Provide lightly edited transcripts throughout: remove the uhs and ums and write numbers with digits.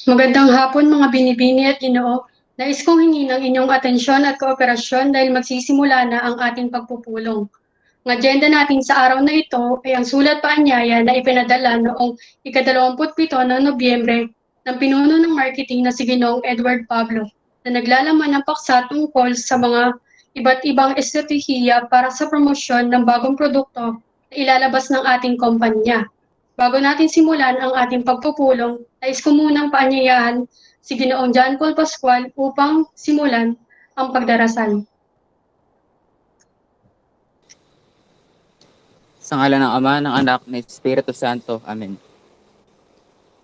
Magandang hapon mga binibini at ginoo. Nais kong hingin ang inyong atensyon at kooperasyon dahil magsisimula na ang ating pagpupulong. Ang agenda natin sa araw na ito ay ang sulat paanyaya na ipinadala noong ika-27 ng Nobyembre ng pinuno ng marketing na si Ginoong Edward Pablo na naglalaman ng paksa tungkol sa mga iba't ibang estratehiya para sa promosyon ng bagong produkto na ilalabas ng ating kumpanya. Bago natin simulan ang ating pagpupulong, nais ko munang paanyayahan si Ginoong John Paul Pascual upang simulan ang pagdarasal. Sa ngalan ng Ama, ng Anak, ng Espiritu Santo. Amen.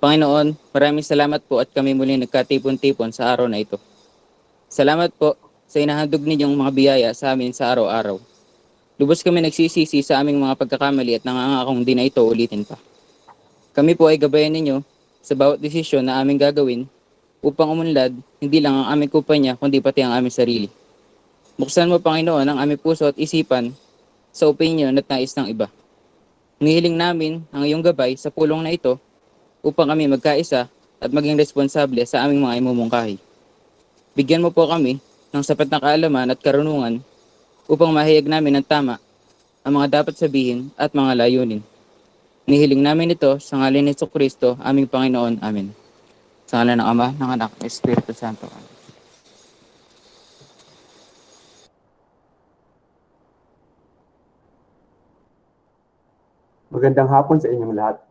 Panginoon, maraming salamat po at kami muli nagkatipon-tipon sa araw na ito. Salamat po sa inahandog ninyong mga biyaya sa amin sa araw-araw. Lubos kami nagsisisi sa aming mga pagkakamali at nangangakong di na ito ulitin pa. Kami po ay gabayan ninyo sa bawat desisyon na aming gagawin upang umunlad hindi lang ang aming kumpanya kundi pati ang aming sarili. Buksan mo, Panginoon, ang aming puso at isipan sa opinion at nais ng iba. Nihiling namin ang iyong gabay sa pulong na ito upang kami magkaisa at maging responsable sa aming mga imumungkahi. Bigyan mo po kami ng sapat na kaalaman at karunungan upang mahayag namin ng tama ang mga dapat sabihin at mga layunin. Nihiling namin ito sa ngalan ni Jesucristo, aming Panginoon. Amen. Sa ngalan ng Ama, ng Anak, ng Espiritu Santo. Amen. Magandang hapon sa inyong lahat,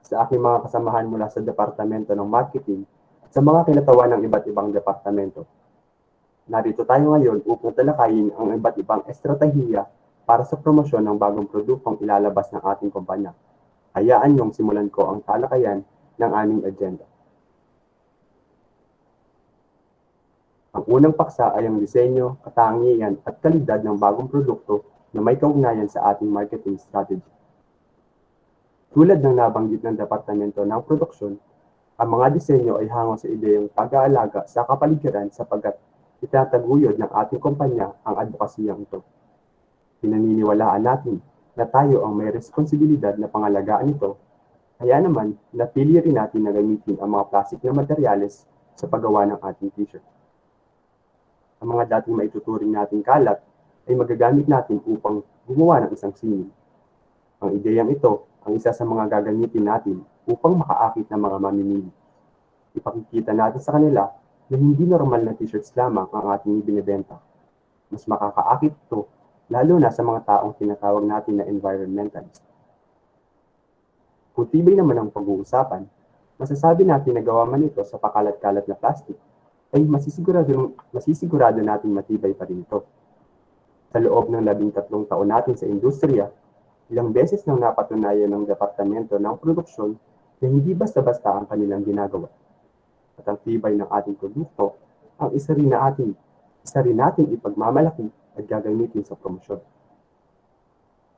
sa aking mga kasamahan mula sa Departamento ng Marketing at sa mga kinatawan ng iba't ibang departamento. Narito tayo ngayon upang talakayin ang iba't ibang estratehiya para sa promosyon ng bagong produktong ilalabas ng ating kumpanya. Hayaan niyong simulan ko ang talakayan ng aming agenda. Ang unang paksa ay ang disenyo, katangian at kalidad ng bagong produkto na may kaugnayan sa ating marketing strategy. Tulad ng nabanggit ng Departamento ng Produksyon, ang mga disenyo ay hango sa ideyang pag-aalaga sa kapaligiran sapagkat itataguyod ng ating kumpanya ang advokasiyang ito. Pinaniniwalaan natin na tayo ang may responsibilidad na pangalagaan ito, kaya naman napili rin natin na gamitin ang mga plastic na materyales sa paggawa ng ating t-shirt. Ang mga dating maituturing nating kalat ay magagamit natin upang gumawa ng isang sining. Ang ideyang ito ang isa sa mga gagamitin natin upang makaakit ng mga mamimili. Ipakikita natin sa kanila na hindi normal na t-shirts lamang ang ating ibinebenta. Mas makakaakit ito lalo na sa mga taong tinatawag natin na environmentalist. Kung tibay naman ang pag-uusapan, masasabi natin na gawa man ito sa pakalat-kalat na plastic, ay masisigurado natin matibay pa rin ito. Sa loob ng 13 taon natin sa industriya, ilang beses nang napatunayan ng Departamento ng Produksyon na hindi basta-basta ang kanilang ginagawa. At ang tibay ng ating produkto ang isa rin natin ipagmamalaki at gagamitin sa promosyon.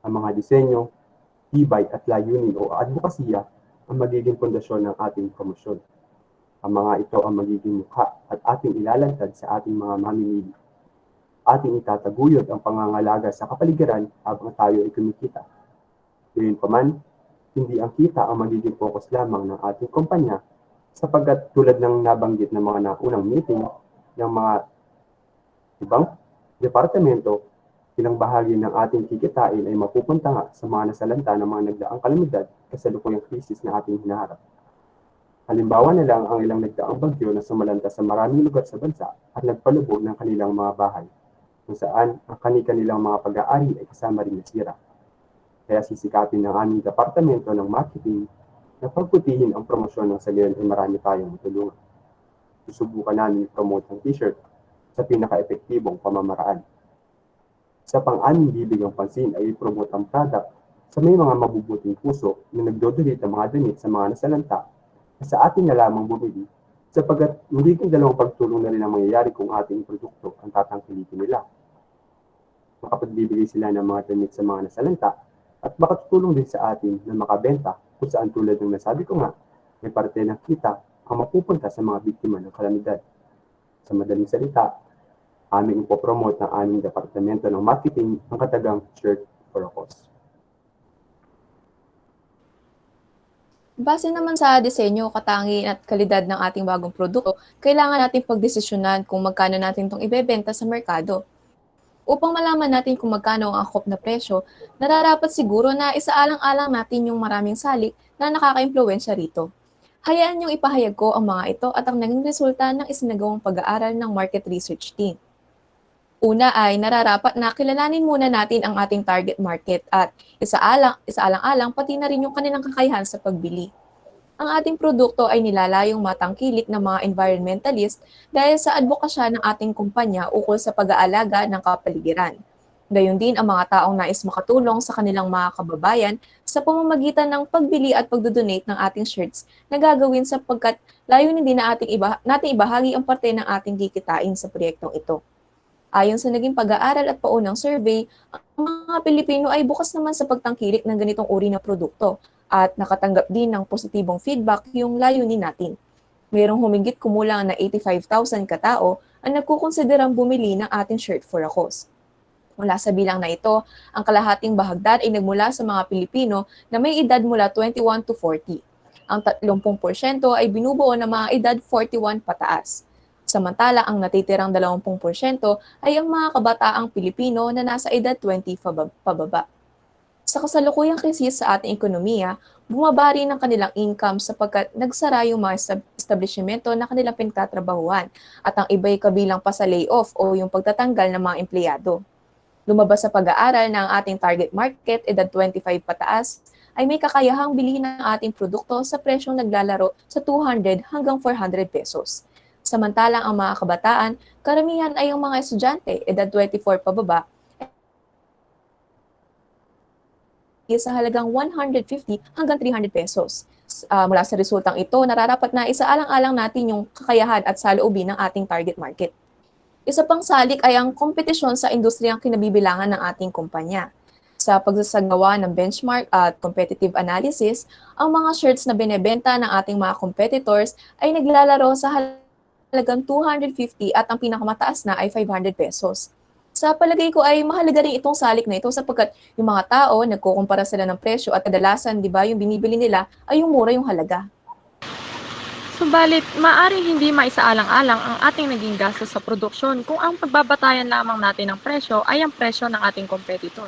Ang mga disenyo, tibay at layunin o advokasya ang magiging pundasyon ng ating promosyon. Ang mga ito ang magiging mukha at ating ilalantad sa ating mga mamimili. Ating itataguyod ang pangangalaga sa kapaligiran habang tayo ay kumikita. Gayunpaman, hindi ang kita ang magiging focus lamang ng ating kumpanya sapagkat tulad ng nabanggit ng mga naunang meeting ng mga ibang departamento, ilang bahagi ng ating kikitain ay mapupunta nga sa mga nasalanta ng mga nagdaang kalamidad kasalukuyang krisis na ating hinaharap. Halimbawa na lang ang ilang nagdaang bagyo na sumalanta sa maraming lugar sa bansa at nagpalubog ng kanilang mga bahay, kung saan ang kanilang mga pag-aari ay kasama rin nasira. Kaya sisikapin ng aming departamento ng marketing na pagputihin ang promosyon ng sagayon ay marami tayong matulungan. Susubukan namin i-promote ang t-shirt sa pinaka-epektibong pamamaraan. Sa pang-anim bibigang pansin ay i-promote ang product sa may mga mabubuting puso na nagdodonate ng mga damit sa mga nasalanta na sa atin na lamang bumili sapagkat magiging dalawang pagtulong na rin ang mangyayari kung ating produkto ang tatangkilikin nila. Makapagbibigay sila ng mga damit sa mga nasalanta at makatutulong din sa atin na makabenta kung saan tulad ng nasabi ko nga, may parte ng kita ang mapupunta sa mga biktima ng kalamidad. Sa madaling salita, aming ipopromote ng aming departamento ng marketing ang katagang Shirt for a Cause. Base naman sa disenyo, katangian at kalidad ng ating bagong produkto, kailangan natin pagdesisyonan kung magkano natin itong ibebenta sa merkado. Upang malaman natin kung magkano ang angkop na presyo, nararapat siguro na isaalang-alang natin yung maraming salik na nakaka-impluwensya rito. Hayaan niyong ipahayag ko ang mga ito at ang naging resulta ng isinagawang pag-aaral ng market research team. Una ay nararapat na kilalanin muna natin ang ating target market at isaalang-alang pati na rin yung kanilang kakayahan sa pagbili. Ang ating produkto ay nilalayong matangkilik ng mga environmentalist dahil sa advokasya ng ating kumpanya ukol sa pag-aalaga ng kapaligiran. Gayon din ang mga taong nais makatulong sa kanilang mga kababayan sa pamamagitan ng pagbili at pagdodonate ng ating shirts na gagawin sapagkat layunin din na nating ibahagi ang parte ng ating kikitain sa proyektong ito. Ayon sa naging pag-aaral at paunang survey, ang mga Pilipino ay bukas naman sa pagtangkilik ng ganitong uri ng produkto at nakatanggap din ng positibong feedback yung layunin natin. Mayroong humigit kumulang na 85,000 katao ang nagkukonsiderang bumili ng ating shirt for a cause. Mula sa bilang na ito, ang kalahating bahagdan ay nagmula sa mga Pilipino na may edad mula 21 to 40. Ang 30% ay binubuo ng mga edad 41 pataas. Samantala, ang natitirang 20% ay ang mga kabataang Pilipino na nasa edad 20 pababa. Sa kasalukuyang krisis sa ating ekonomiya, bumaba rin ang kanilang income sapagkat nagsara yung mga establishmento na kanilang pinagtatrabahuan at ang iba'y kabilang pa sa layoff o yung pagtatanggal ng mga empleyado. Lumabas sa pag-aaral ng ating target market, edad 25 pataas, ay may kakayahang bilhin ng ating produkto sa presyong naglalaro sa 200 hanggang 400 pesos. Samantalang ang mga kabataan, karamihan ay ang mga estudyante, edad 24 pababa, sa halagang 150 hanggang 300 pesos. Mula sa resultang ito, nararapat na isaalang-alang natin yung kakayahan at saloobin ng ating target market. Isa pang salik ay ang kompetisyon sa industriyang kinabibilangan ng ating kumpanya. Sa pagsasagawa ng benchmark at competitive analysis, ang mga shirts na binebenta ng ating mga competitors ay naglalaro sa halagang 250 at ang pinakamataas na ay 500 pesos. Sa palagay ko ay mahalaga rin itong salik na ito sapagkat yung mga tao, nagkukumpara sila ng presyo at kadalasan, di ba, yung binibili nila ay yung mura yung halaga. Subalit, maaaring hindi maisaalang-alang ang ating naging gastos sa produksyon kung ang pagbabatayan lamang natin ng presyo ay ang presyo ng ating competitor.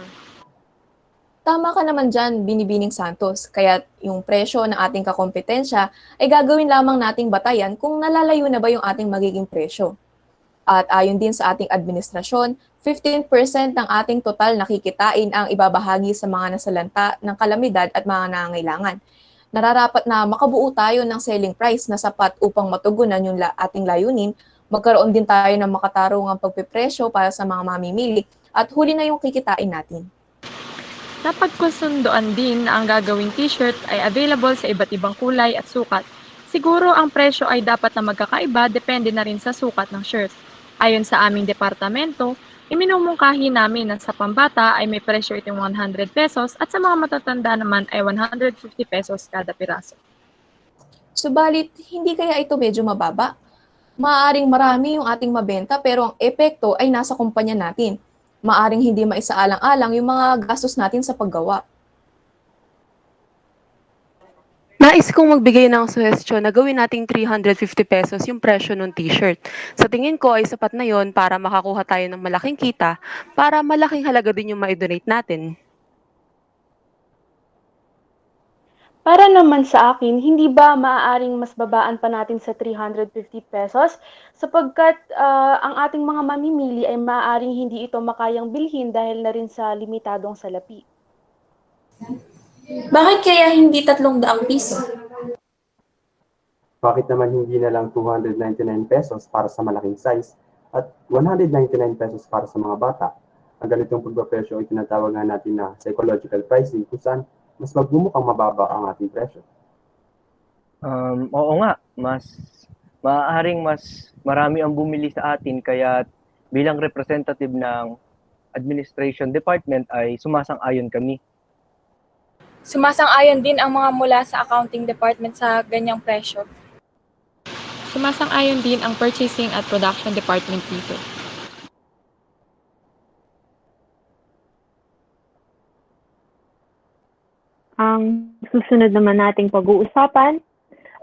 Tama ka naman dyan, Binibining Santos, kaya yung presyo ng ating kakompetensya ay gagawin lamang nating batayan kung nalalayo na ba yung ating magiging presyo. At ayon din sa ating administrasyon, 15% ng ating total na kikitain ang ibabahagi sa mga nasalanta ng kalamidad at mga nangangailangan. Nararapat na makabuo tayo ng selling price na sapat upang matugunan yung ating layunin, magkaroon din tayo ng makatarungang pagpipresyo para sa mga mamimili at huli na yung kikitain natin. Dapat kusunduan din na ang gagawing t-shirt ay available sa iba't ibang kulay at sukat. Siguro ang presyo ay dapat na magkakaiba depende na rin sa sukat ng shirt. Ayon sa aming departamento, iminumungkahi namin na sa pambata ay may presyo itong 100 pesos at sa mga matatanda naman ay 150 pesos kada piraso. Subalit, hindi kaya ito medyo mababa? Maaaring marami yung ating mabenta pero ang epekto ay nasa kumpanya natin. Maaaring hindi maisaalang-alang yung mga gastos natin sa paggawa. Nais kong magbigay ng suhestyon na gawin nating 350 pesos yung presyo ng t-shirt. Sa tingin ko ay sapat na yon para makakuha tayo ng malaking kita, para malaking halaga din yung ma-donate natin. Para naman sa akin, hindi ba maaaring mas babaan pa natin sa 350 pesos? Sapagkat ang ating mga mamimili ay maaaring hindi ito makayang bilhin dahil na rin sa limitadong salapi. Bakit kaya hindi 300 piso? Bakit naman hindi na lang 299 pesos para sa malaking size at 199 pesos para sa mga bata? Ang ganitong pagpapresyo ay tinatawag nga natin na psychological pricing kung saan mas magbumukhang mababa ang ating presyo. Oo nga, maaaring mas marami ang bumili sa atin kaya bilang representative ng administration department ay sumasang-ayon kami. Sumasang-ayon din ang mga mula sa accounting department sa ganyang presyo. Sumasang-ayon din ang purchasing at production department dito. Ang susunod naman nating pag-uusapan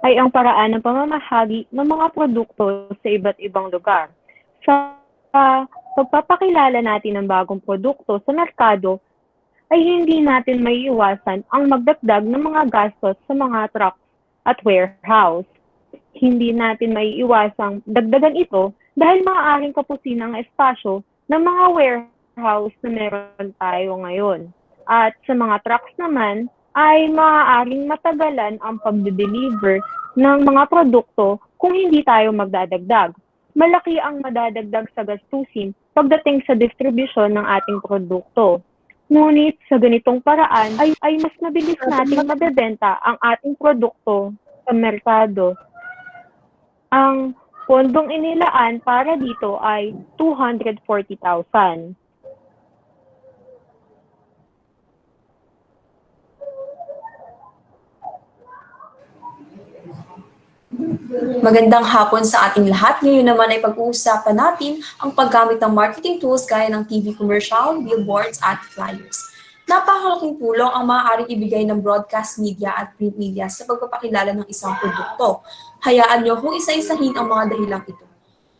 ay ang paraan ng pamamahagi ng mga produkto sa iba't ibang lugar. Sa pagpapakilala natin ng bagong produkto sa merkado, ay hindi natin maiiwasan ang magdagdag ng mga gastos sa mga trucks at warehouse. Hindi natin maiiwasang dagdagan ito dahil maaaring kapusin ang espasyo ng mga warehouse na meron tayo ngayon. At sa mga trucks naman, ay maaaring matagalan ang pagde-deliver ng mga produkto kung hindi tayo magdadagdag. Malaki ang madadagdag sa gastusin pagdating sa distribusyon ng ating produkto. Ngunit sa ganitong paraan ay mas mabilis nating mabebenta ang ating produkto sa merkado. Ang pondong inilaan para dito ay 240,000. Magandang hapon sa ating lahat. Ngayon naman ay pag-uusapan natin ang paggamit ng marketing tools gaya ng TV commercial, billboards at flyers. Napakalaking tulong ang maaaring ibigay ng broadcast media at print media sa pagpapakilala ng isang produkto. Hayaan niyo kung isa-isahin ang mga dahilang ito.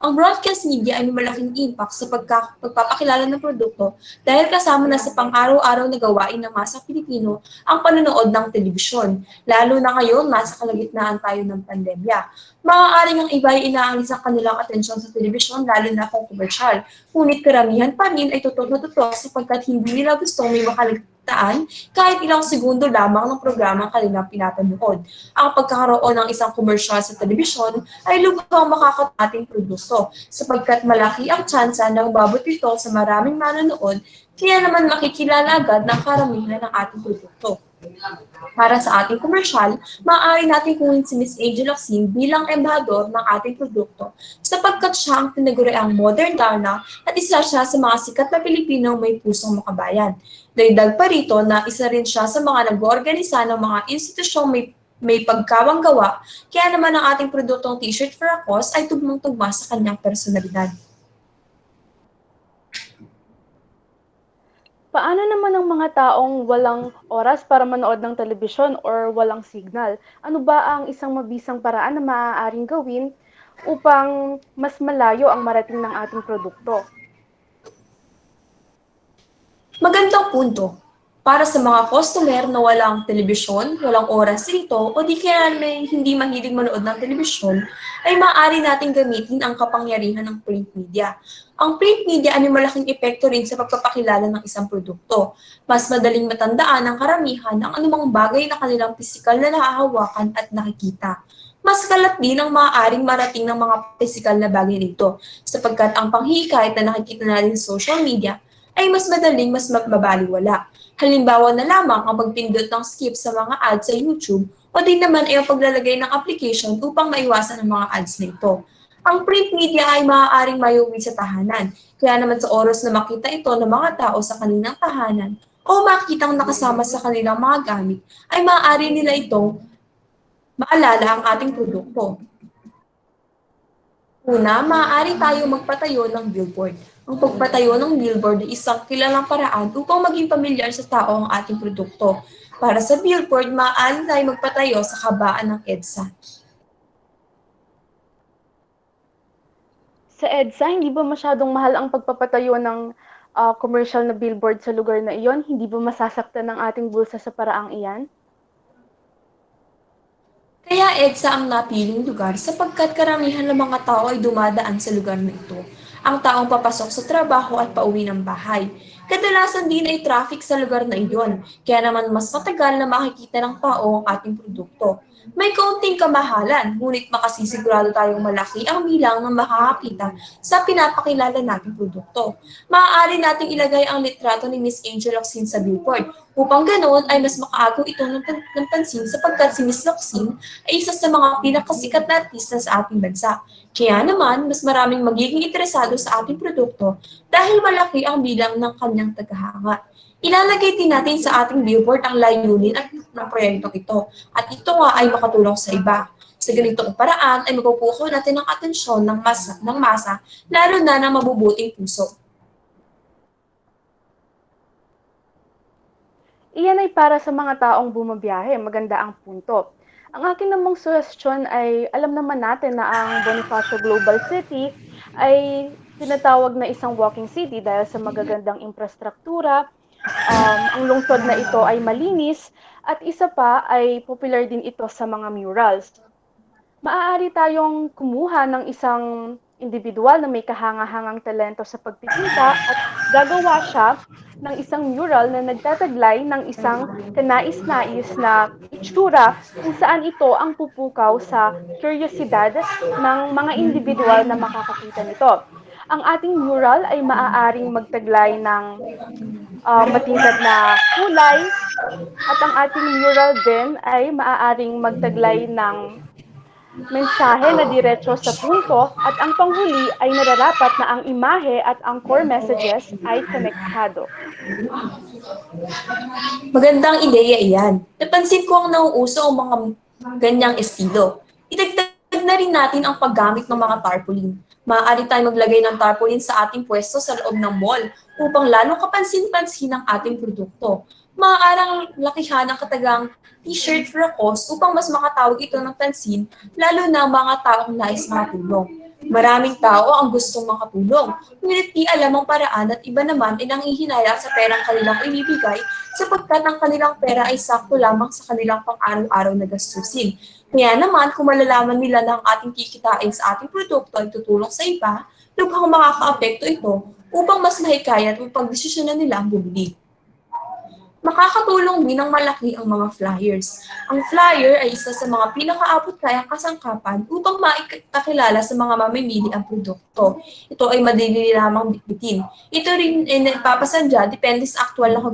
Ang broadcast media ay may malaking impact sa pagpapakilala ng produkto dahil kasama na sa pang-araw-araw na gawain ng masang Pilipino ang panonood ng telebisyon, lalo na ngayon nasa kalagitnaan tayo ng pandemya. Maaaring ang iba ay inaalis ang kanilang atensyon sa telebisyon lalo na kung komersyal, ngunit karamihan pa rin ay tutok na tutok sapagkat hindi nila gustong may makaligtaan kahit ilang segundo lamang ng programang kanilang pinapanood. Ang pagkakaroon ng isang komersyal sa telebisyon ay lubhang makakatating produkto sapagkat malaki ang tsansa na umabot ito sa maraming manonood kaya naman makikilala agad ng karamihan ng ating produkto. Para sa ating komersyal, maaari natin kunin si Ms. Angel Locsin bilang embahador ng ating produkto sapagkat siya ang tinaguriang modern Darna at isa siya sa mga sikat na Pilipinong may pusong makabayan. Dagdag pa rito na isa rin siya sa mga nag-oorganisa ng mga institusyong may pagkawang gawa, kaya naman ang ating produktong T-shirt for a cause ay tugmang-tugma sa kanyang personalidad. Paano naman ang mga taong walang oras para manood ng telebisyon or walang signal? Ano ba ang isang mabisang paraan na maaaring gawin upang mas malayo ang marating ng ating produkto? Magandang punto. Para sa mga customer na walang telebisyon, walang oras rito, o di kaya may hindi mahilig manood ng telebisyon, ay maaari natin gamitin ang kapangyarihan ng print media. Ang print media ay may malaking epekto rin sa pagpapakilala ng isang produkto. Mas madaling matandaan ng karamihan ang anumang bagay na kanilang pisikal na nahahawakan at nakikita. Mas kalat din ang maaaring marating ng mga pisikal na bagay nito, sapagkat ang panghihikayat na nakikita natin sa social media ay mas madaling mas mabaliwala. Halimbawa na lamang ang pagpindot ng skip sa mga ads sa YouTube o din naman ay ang paglalagay ng application upang maiwasan ang mga ads na ito. Ang print media ay maaaring mayuwi sa tahanan, kaya naman sa oras na makita ito ng mga tao sa kanilang tahanan o makitang nakasama sa kanilang mga gamit, ay maaari nila itong maalala ang ating produkto. Una, maaari tayong magpatayo ng billboard. Ang pagpatayo ng billboard ay isang kilalang paraan upang maging pamilyar sa tao ang ating produkto. Para sa billboard, maaari tayong magpatayo sa kabaan ng EDSA. Sa EDSA, hindi ba masyadong mahal ang pagpapatayo ng commercial na billboard sa lugar na iyon? Hindi ba masasaktan ng ating bulsa sa paraang iyan? Kaya EDSA ang napiling lugar sapagkat karamihan ng mga tao ay dumadaan sa lugar na ito. Ang taong papasok sa trabaho at pauwi ng bahay. Kadalasan din ay traffic sa lugar na iyon, kaya naman mas matagal na makikita ng tao ang ating produkto. May kaunting kamahalan, ngunit makasisigurado tayong malaki ang bilang ng makakakita sa pinapakilala nating produkto. Maaari nating ilagay ang litrato ni Ms. Angel Locsin sa billboard. Upang ganoon ay mas makaagaw ito ng pansin sapagkat si Ms. Locsin ay isa sa mga pinakasikat na artista sa ating bansa. Kaya naman, mas maraming magiging interesado sa ating produkto dahil malaki ang bilang ng kanyang tagahanga. Ilalagay din natin sa ating billboard ang layunin at ng proyektong ito at ito nga ay makatulong sa iba. Sa ganitong paraan ay mapupukaw natin ang atensyon ng masa, lalo na ng mabubuting puso. Iyan ay para sa mga taong bumabiyahe, maganda ang punto. Ang akin namang suhestyon ay alam naman natin na ang Bonifacio Global City ay tinatawag na isang walking city dahil sa magagandang infrastruktura. Ang lungsod na ito ay malinis at isa pa ay popular din ito sa mga murals. Maaari tayong kumuha ng isang individual na may kahanga-hangang talento sa pagpipinta at gagawa siya ng isang mural na nagtataglay ng isang kanais-nais na itsura kung saan ito ang pupukaw sa kuryosidad ng mga individual na makakakita nito. Ang ating mural ay maaaring magtaglay ng matingkad na kulay at ang ating mural din ay maaaring magtaglay ng mensahe na diretso sa punto at ang panghuli ay nararapat na ang imahe at ang core messages ay konektado. Magandang ideya iyan. Napansin ko ang nauuso ang mga ganyang estilo. Idagdag na rin natin ang paggamit ng mga tarpaulin. Maaari tayong maglagay ng tarpaulin sa ating pwesto sa loob ng mall upang lalong kapansin-pansin ang ating produkto. Maaaring lakihan ang katagang t-shirt for a cause upang mas makatawag ito ng pansin, lalo na mga taong nais makatulong. Maraming tao ang gustong makatulong, ngunit di alam ang paraan at iba naman ay nanghihinayang sa perang kanilang ibibigay sapagkat ang kanilang pera ay sakto lamang sa kanilang pang-araw-araw na gastusin. Kaya naman, kung malalaman nila na ang ating kikitain sa ating produkto ay tutulong sa iba, lubhang makakaapekto ito upang mas mahikayat at pagdesisyonan nila ang bumili. Makakatulong din ng malaki ang mga flyers. Ang flyer ay isa sa mga pinakaabot kayang kasangkapan upang maipakilala sa mga mamimili ang produkto. Ito ay madali lamang bitbitin. Ito rin ay napapasadya depende sa aktual na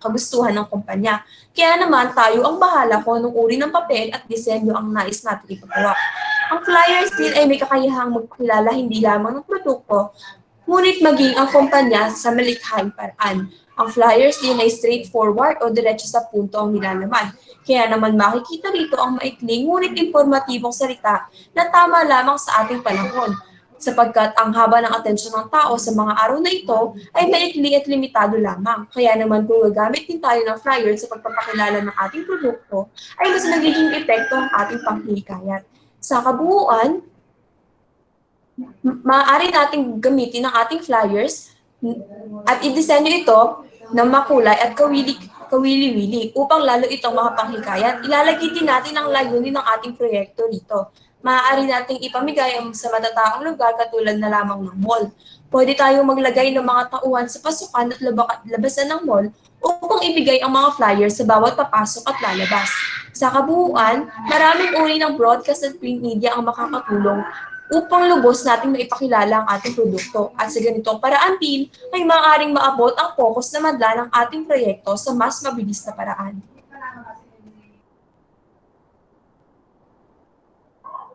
kagustuhan ng kumpanya. Kaya naman tayo ang bahala kung anong uri ng papel at disenyo ang nais natin ipagawa. Ang flyers din ay may kakayahang magpakilala hindi lamang ng produkto, ngunit maging ang kumpanya sa malikhaing paraan. Ang flyers din ay straightforward o diretso sa punto ang nilalaman. Kaya naman makikita rito ang maikling ngunit informatibong salita na tama lamang sa ating panahon. Sapagkat ang haba ng atensyon ng tao sa mga araw na ito ay maikli at limitado lamang. Kaya naman kung gagamit din tayo ng flyers sa pagpapakilala ng ating produkto, ay mas nagiging epekto ang ating panghilikayat. Sa kabuuan, maaari nating gamitin ang ating flyers at idisenyo ito ng makulay at kawili-wili upang lalo itong makapanghikayat. Ilalagay din natin ang layunin ng ating proyekto dito. Maaari nating ipamigay sa matataong lugar katulad na lamang ng mall. Pwede tayong maglagay ng mga tauhan sa pasukan at labasan ng mall upang ibigay ang mga flyers sa bawat papasok at lalabas. Sa kabuuan, maraming uri ng broadcast at print media ang makakatulong upang lubos nating maipakilala ang ating produkto. At sa ganitong paraan din, ay maaaring maabot ang focus na madla ng ating proyekto sa mas mabilis na paraan.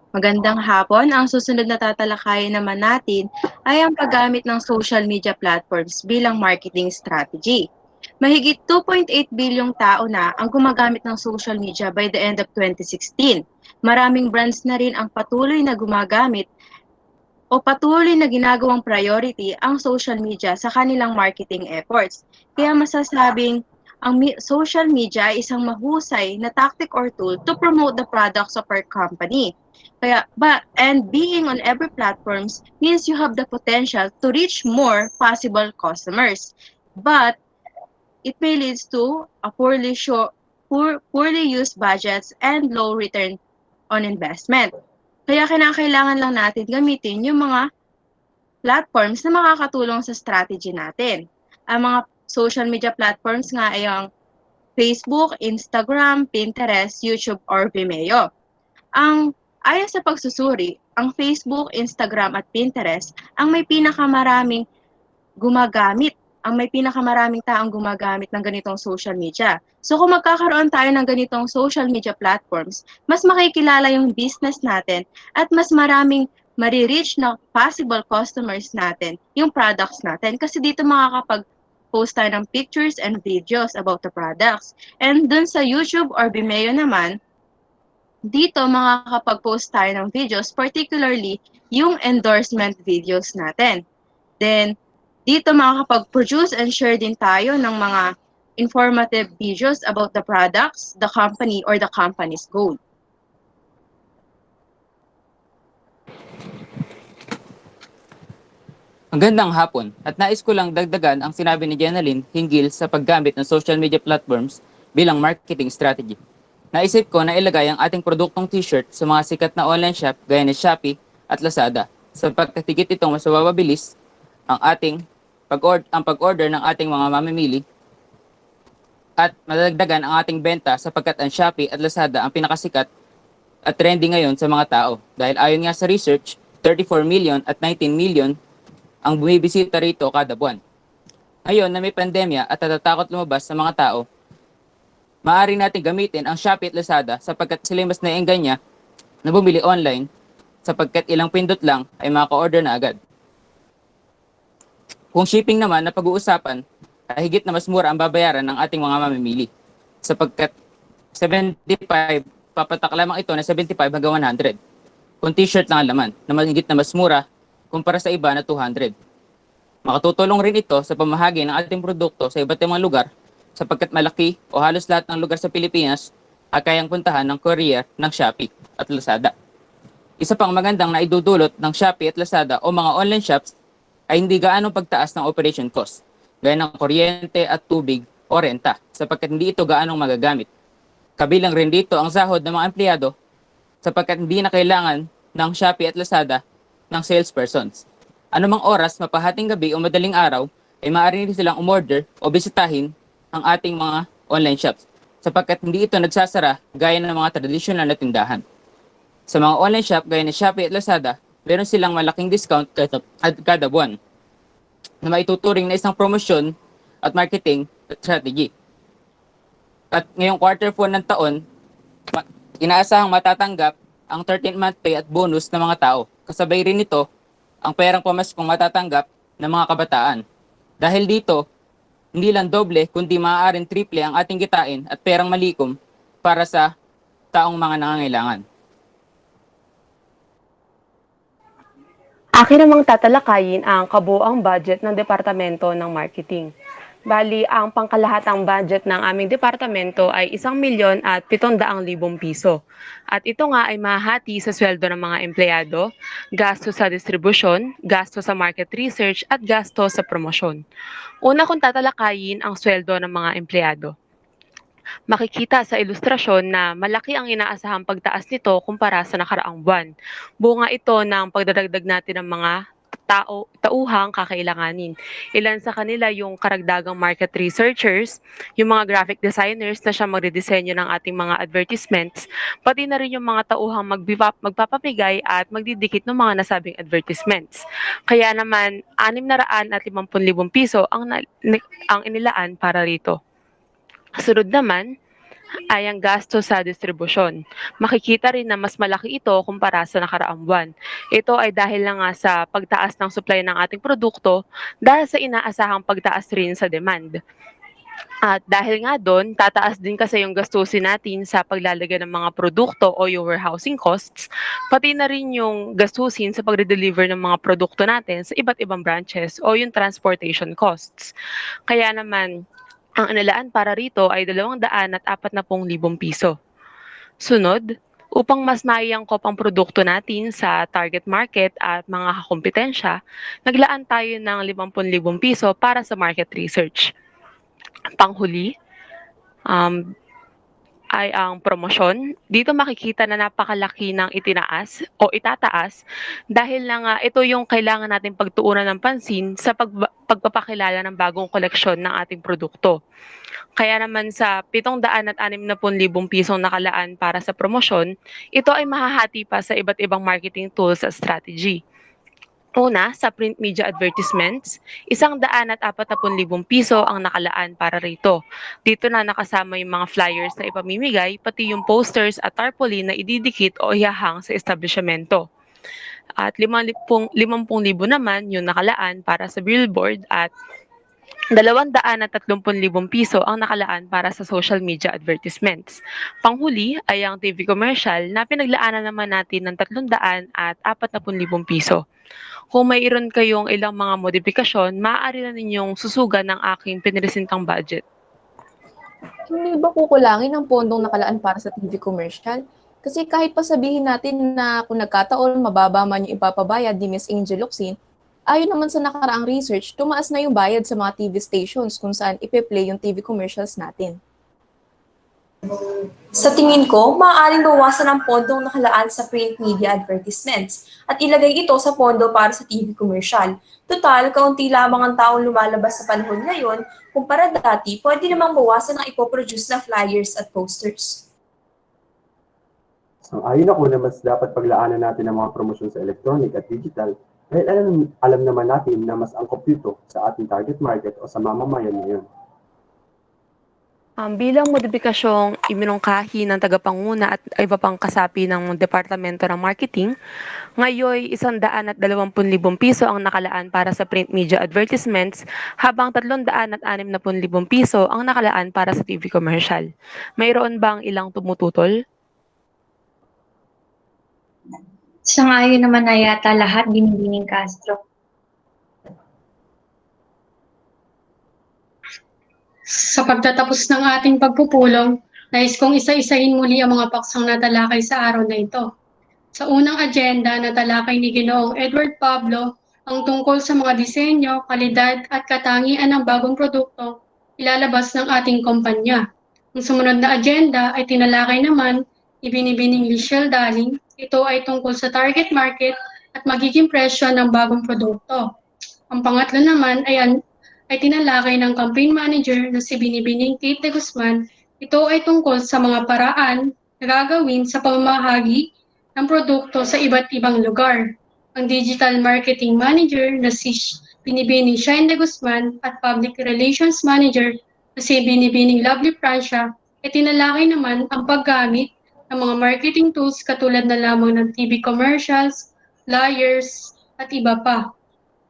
Magandang hapon. Ang susunod na tatalakayin naman natin ay ang paggamit ng social media platforms bilang marketing strategy. Mahigit 2.8 bilyong tao na ang gumagamit ng social media by the end of 2016. Maraming brands na rin ang patuloy na gumagamit o patuloy na ginagawang priority ang social media sa kanilang marketing efforts. Kaya masasabing ang social media ay isang mahusay na tactic or tool to promote the products of our company. And being on every platforms means you have the potential to reach more possible customers. But it may lead to a poorly used budgets and low return on investment. Kaya kinakailangan lang natin gamitin yung mga platforms na makakatulong sa strategy natin. Ang mga social media platforms nga ay ang Facebook, Instagram, Pinterest, YouTube, or Vimeo. Ayon sa pagsusuri, ang Facebook, Instagram, at Pinterest ang may pinakamaraming taong gumagamit ng ganitong social media. So kung magkakaroon tayo ng ganitong social media platforms, mas makikilala yung business natin at mas maraming marireach na possible customers natin, yung products natin. Kasi dito makakapag-post tayo ng pictures and videos about the products. And dun sa YouTube or Vimeo naman, dito makakapag-post tayo ng videos, particularly yung endorsement videos natin. Then, dito makakapag-produce and share din tayo ng mga informative videos about the products, the company, or the company's goal. Magandang hapon at nais ko lang dagdagan ang sinabi ni Jenaline hinggil sa paggamit ng social media platforms bilang marketing strategy. Naisip ko na ilagay ang ating produktong t-shirt sa mga sikat na online shop gaya ni Shopee at Lazada sapagkat higit itong mas mababilis ang pag-order ng ating mga mamimili at madagdagan ang ating benta sapagkat ang Shopee at Lazada ang pinakasikat at trendy ngayon sa mga tao dahil ayon nga sa research, 34 million at 19 million ang bumibisita rito kada buwan. Ngayon na may pandemya at natatakot lumabas sa mga tao, maaari natin gamitin ang Shopee at Lazada sapagkat sila mas naengganya na bumili online sapagkat ilang pindot lang ay maka-order na agad. Kung shipping naman na pag-uusapan, ay higit na mas mura ang babayaran ng ating mga mamimili sapagkat 75, papatak lamang ito na 75 hanggang 100. Kung t-shirt lang ang laman, na higit na mas mura kumpara sa iba na 200. Makatutulong rin ito sa pamahagi ng ating produkto sa iba't ibang lugar sapagkat malaki o halos lahat ng lugar sa Pilipinas ay kayang puntahan ng courier ng Shopee at Lazada. Isa pang magandang naidudulot ng Shopee at Lazada o mga online shops ay hindi gaanong pagtaas ng operation cost, gaya ng kuryente at tubig o renta sapagkat hindi ito gaanong magagamit. Kabilang rin dito ang sahod ng mga empleyado sapagkat hindi na kailangan ng Shopee at Lazada ng salespersons. Anumang oras, mapahating gabi o madaling araw, ay maaari rin silang umorder o bisitahin ang ating mga online shops sapagkat hindi ito nagsasara gaya ng mga tradisyonal na tindahan. Sa mga online shop gaya ni Shopee at Lazada, meron silang malaking discount kada buwan na maituturing na isang promosyon at marketing strategy. At ngayong quarter 4 ng taon, inaasahang matatanggap ang 13th-month pay at bonus ng mga tao. Kasabay rin nito ang perang pamaskong matatanggap ng mga kabataan. Dahil dito, hindi lang doble kundi maaaring triple ang ating kitain at perang malikom para sa taong mga nangangailangan. Akin namang tatalakayin ang kabuuang budget ng Departamento ng Marketing. Bali, ang pangkalahatang budget ng aming departamento ay 1,700,000 piso. At ito nga ay mahati sa sweldo ng mga empleyado, gasto sa distribusyon, gasto sa market research at gasto sa promosyon. Una kong tatalakayin ang sweldo ng mga empleyado. Makikita sa ilustrasyon na malaki ang inaasahang pagtaas nito kumpara sa nakaraang buwan. Bunga ito ng pagdadagdag natin ng mga tauhang kakailanganin. Ilan sa kanila yung karagdagang market researchers, yung mga graphic designers na siya magdidisenyo ng ating mga advertisements, pati na rin yung mga tauhang magpapamigay at magdidikit ng mga nasabing advertisements. Kaya naman, 650,000 piso ang inilaan para rito. Sunod naman ay ang gasto sa distribusyon. Makikita rin na mas malaki ito kumpara sa nakaraang buwan. Ito ay dahil lang nga sa pagtaas ng supply ng ating produkto dahil sa inaasahang pagtaas rin sa demand. At dahil nga doon, tataas din kasi yung gastusin natin sa paglalagay ng mga produkto o yung warehousing costs, pati na rin yung gastusin sa pagre-deliver ng mga produkto natin sa iba't ibang branches o yung transportation costs. Kaya naman, ang inilaan para rito ay 240,000 piso. Sunod, upang mas maiangkop ang produkto natin sa target market at mga kakompetensya, naglaan tayo ng 50,000 piso para sa market research. Panghuli, ay ang promosyon. Dito makikita na napakalaki ng itinaas o itataas dahil na nga ito yung kailangan natin pagtuunan ng pansin sa pagpapakilala ng bagong koleksyon ng ating produkto. Kaya naman sa 760,000 pisong nakalaan para sa promosyon, ito ay mahahati pa sa iba't ibang marketing tools at strategy. Una, sa print media advertisements, 140,000 piso ang nakalaan para rito. Dito na nakasama yung mga flyers na ipamimigay, pati yung posters at tarpaulin na ididikit o ihahang sa establishmento. At 50,000 naman yung nakalaan para sa billboard at 230,000 piso ang nakalaan para sa social media advertisements. Panghuli ay ang TV commercial na pinaglaanan naman natin ng 340,000 piso. Kung mayroon kayong ilang mga modifikasyon, maaari na ninyong susugan ng aking piniresentang budget. Hindi ba kukulangin ang pondong nakalaan para sa TV commercial? Kasi kahit pa sabihin natin na kung nagkataon mababa man yung ipapabayad ni Miss Angel Locsin, ayon naman sa nakaraang research, tumaas na yung bayad sa mga TV stations kung saan ipe-play yung TV commercials natin. Sa tingin ko, maaaring bawasan ang pondong nakalaan sa print media advertisements at ilagay ito sa pondo para sa TV commercial. Total, kaunti lamang ang taong lumalabas sa panahon ngayon, kumpara dati, pwede namang bawasan ang ipoproduce na flyers at posters. Ayon ako na mas dapat paglaanan natin ang mga promosyon sa electronic at digital dahil alam naman natin na mas angkop dito sa ating target market o sa mamamayan ngayon. Bilang modifikasyong iminungkahi ng tagapanguna at iba pang kasapi ng Departamento ng Marketing, ngayon 120,000 piso ang nakalaan para sa print media advertisements habang 360,000 piso ang nakalaan para sa TV commercial. Mayroon bang ilang tumututol? Sang-ayon naman na yata lahat, Binibining Castro. Sa pagtatapos ng ating pagpupulong, nais kong isa-isahin muli ang mga paksang natalakay sa araw na ito. Sa unang agenda, natalakay ni Ginoong Edward Pablo ang tungkol sa mga disenyo, kalidad at katangian ng bagong produkto ilalabas ng ating kumpanya. Ang sumunod na agenda ay tinalakay naman ni Binibining Lichelle Daling. Ito ay tungkol sa target market at magiging presyo ng bagong produkto. Ang pangatlo naman ay tinalakay ng campaign manager na si Binibining Kate de Guzman. Ito ay tungkol sa mga paraan na gagawin sa pamamahagi ng produkto sa iba't ibang lugar. Ang digital marketing manager na si Binibining Shine de Guzman at public relations manager na si Binibining Lovely Francia ay tinalakay naman ang paggamit ng mga marketing tools katulad na lamang ng TV commercials, flyers, at iba pa,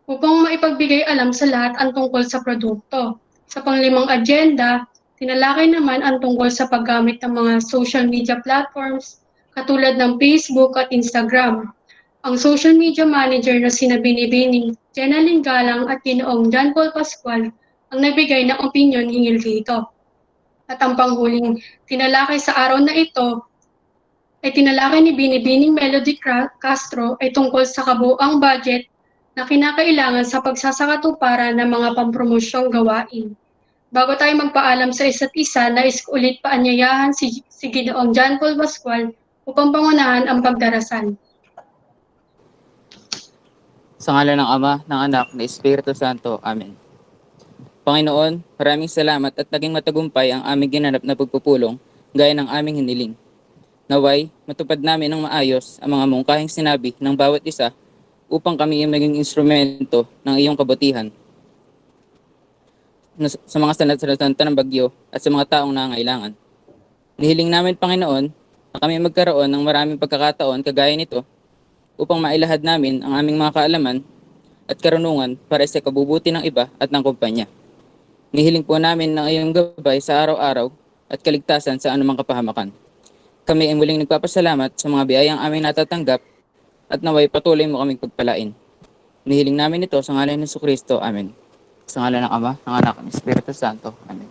upang maipagbigay alam sa lahat ang tungkol sa produkto. Sa panglimang agenda, tinalakay naman ang tungkol sa paggamit ng mga social media platforms katulad ng Facebook at Instagram. Ang social media manager na sina Binibining Jenaline Galang at Ginoong John Paul Pascual ang nagbigay ng opinyon hinggil dito. At ang panghuling tinalakay sa araw na ito ay tinalakay ni Binibining Melody Castro ay tungkol sa kabuuang budget na kinakailangan sa pagsasakatuparan ng mga pampromosyong gawain. Bago tayo magpaalam sa isa't isa, nais ko ulit paanyayahan si Ginoong John Paul Pascual upang pangunahan ang pagdarasal. Sa ngalan ng Ama, ng Anak, ng Espiritu Santo. Amen. Panginoon, maraming salamat at naging matagumpay ang aming ginanap na pagpupulong gaya ng aming hiniling. Naway, matupad namin ng maayos ang mga mungkahing sinabi ng bawat isa upang kami ay maging instrumento ng iyong kabutihan sa mga sanat-sanata ng bagyo at sa mga taong nangangailangan. Nihiling namin, Panginoon, na kami magkaroon ng maraming pagkakataon kagaya nito upang mailahad namin ang aming mga kaalaman at karunungan para sa kabubuti ng iba at ng kumpanya. Nihiling po namin ng iyong gabay sa araw-araw at kaligtasan sa anumang kapahamakan. Kami ay muling nagpapasalamat sa mga biyayang aming natatanggap at naway patuloy mo kaming pagpalain. Nihiling namin ito sa ngalan ng Jesucristo. Amen. Sa ngalan ng Ama, ng Anak, ng Espiritu Santo. Amen.